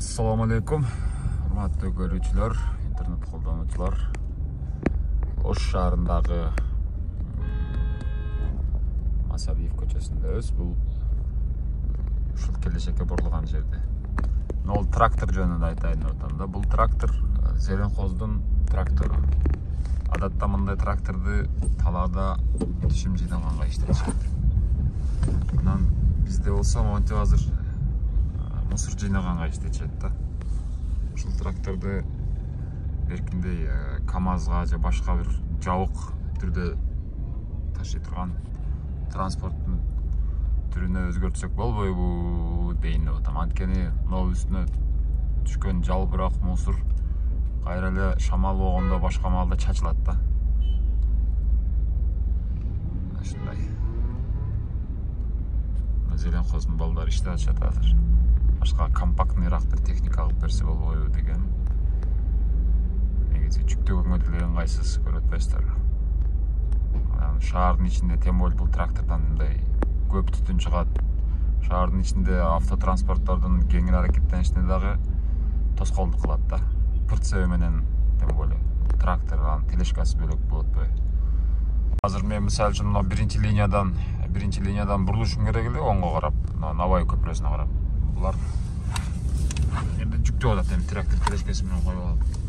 Assalamu alaikum, hurmatly görүүчүлөр, интернет колдонуучулар. Ош шаарындагы Масабиев көчөсүндөбүз. Бул ушул келечекке бурулган жерде. Ол трактор жөнүндө айтайын деп атам да. Бул трактор Зеленхоздун трактору. Адатта мындай тракторду талаада түшүм жыйнаганга иштетишет. Анан бизде болсо монтип азыр мусор жыйнаганга иштетишет да. Ушул тракторду беркиндей КамАЗга же башка бир жабык түрдө ташый турган транспорттун түрүнө өзгөртсөк болбойбу дейин деп атам. Анткени могу үстүнө түшкөн жалбырак мусор кайра эле шамал болгондо башка маалда чачылат да. Ушундай. Зеленхоздун балдары иштеп атышат азыр. Башка компактныйраак бир техника алып берсе болбойбу деген. Негизи жүктөгөнгө делеген кайсыз көрүп атпайсыздарбы? Шаардын ичинде тем более бул трактордон мындай көп түтүн чыгат. Шаардын ичинде автотранспорттордун кеңири аракеттенишине дагы тоскоолдук кылат да. ПРЦ менен тем более трактор анын тележкасы бөлөк болот бой. Азыр мен мисалы үчүн биринчи линиядан бурулушум керек эле оңго карап, Набай көпүрөсүнө карап. Булар эми жүктөп атат, эми трактор тележкасы менен коюп алып.